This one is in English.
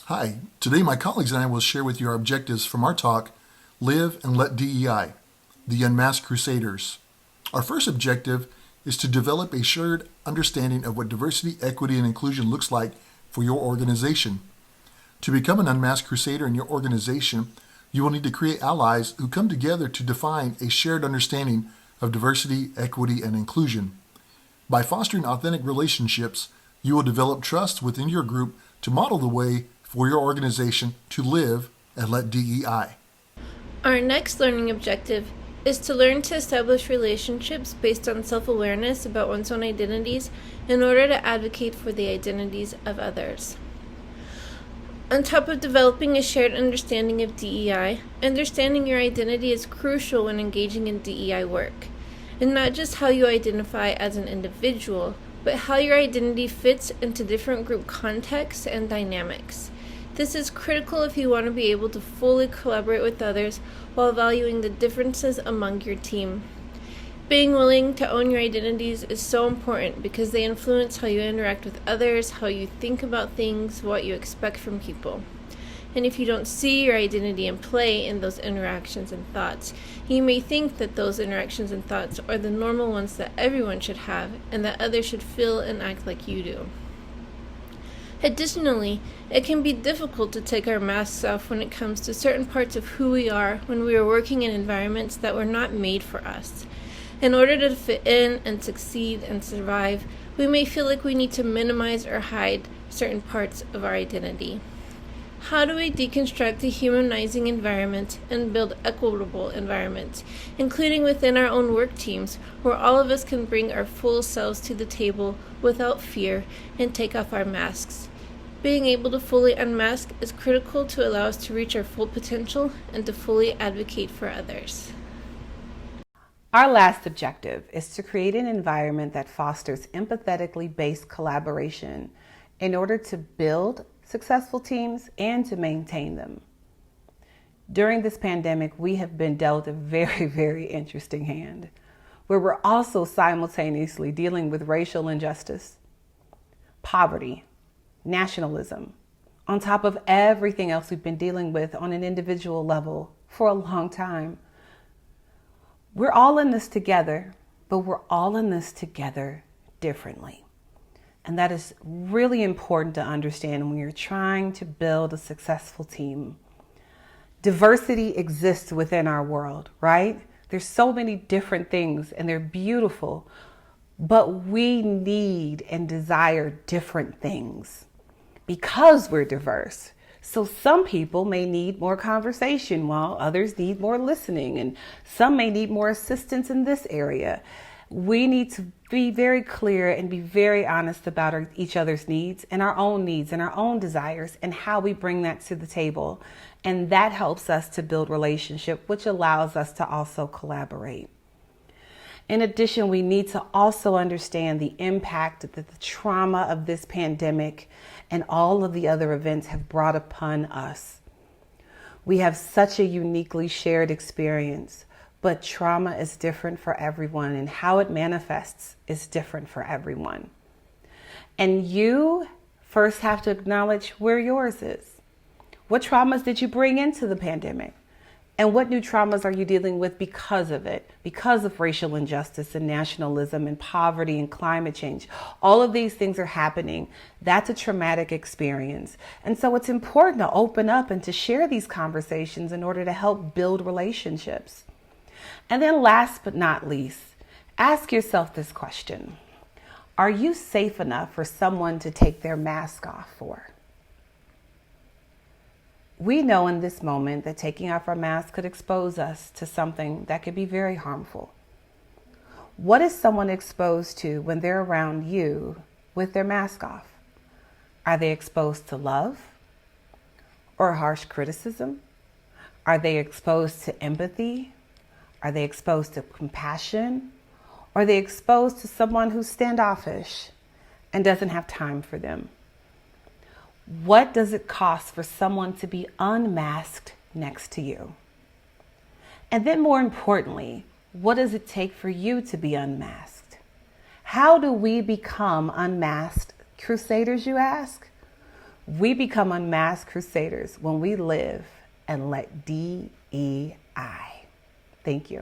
Hi, today my colleagues and I will share with you our objectives from our talk, Live and Let DEI, the Unmasked Crusaders. Our first objective is to develop a shared understanding of what diversity, equity, and inclusion looks like for your organization. To become an Unmasked Crusader in your organization, you will need to create allies who come together to define a shared understanding of diversity, equity, and inclusion. By fostering authentic relationships, you will develop trust within your group to model the way for your organization to live and let DEI. Our next learning objective is to learn to establish relationships based on self-awareness about one's own identities in order to advocate for the identities of others. On top of developing a shared understanding of DEI, understanding your identity is crucial when engaging in DEI work, and not just how you identify as an individual, but how your identity fits into different group contexts and dynamics. This is critical if you want to be able to fully collaborate with others while valuing the differences among your team. Being willing to own your identities is so important because they influence how you interact with others, how you think about things, what you expect from people. And if you don't see your identity in play in those interactions and thoughts, you may think that those interactions and thoughts are the normal ones that everyone should have and that others should feel and act like you do. Additionally, it can be difficult to take our masks off when it comes to certain parts of who we are when we are working in environments that were not made for us. In order to fit in and succeed and survive, we may feel like we need to minimize or hide certain parts of our identity. How do we deconstruct the humanizing environment and build equitable environments, including within our own work teams, where all of us can bring our full selves to the table without fear and take off our masks? Being able to fully unmask is critical to allow us to reach our full potential and to fully advocate for others. Our last objective is to create an environment that fosters empathetically based collaboration in order to build successful teams and to maintain them. During this pandemic, we have been dealt a very, very interesting hand, where we're also simultaneously dealing with racial injustice, poverty, nationalism, on top of everything else we've been dealing with on an individual level for a long time. We're all in this together, but we're all in this together differently. And that is really important to understand when you're trying to build a successful team. Diversity exists within our world, right? There's so many different things and they're beautiful, but we need and desire different things because we're diverse. So some people may need more conversation while others need more listening, and some may need more assistance in this area. We need to be very clear and be very honest about each other's needs and our own desires and how we bring that to the table. And that helps us to build relationship, which allows us to also collaborate. In addition, we need to also understand the impact that the trauma of this pandemic and all of the other events have brought upon us. We have such a uniquely shared experience, but trauma is different for everyone and how it manifests is different for everyone. And you first have to acknowledge where yours is. What traumas did you bring into the pandemic? And what new traumas are you dealing with because of it? Because of racial injustice and nationalism and poverty and climate change. All of these things are happening. That's a traumatic experience. And so it's important to open up and to share these conversations in order to help build relationships. And then last but not least, ask yourself this question. Are you safe enough for someone to take their mask off for? We know in this moment that taking off our mask could expose us to something that could be very harmful. What is someone exposed to when they're around you with their mask off? Are they exposed to love or harsh criticism? Are they exposed to empathy? Are they exposed to compassion? Or are they exposed to someone who's standoffish and doesn't have time for them? What does it cost for someone to be unmasked next to you? And then more importantly, what does it take for you to be unmasked? How do we become unmasked crusaders, you ask? We become unmasked crusaders when we live and let DEI. Thank you.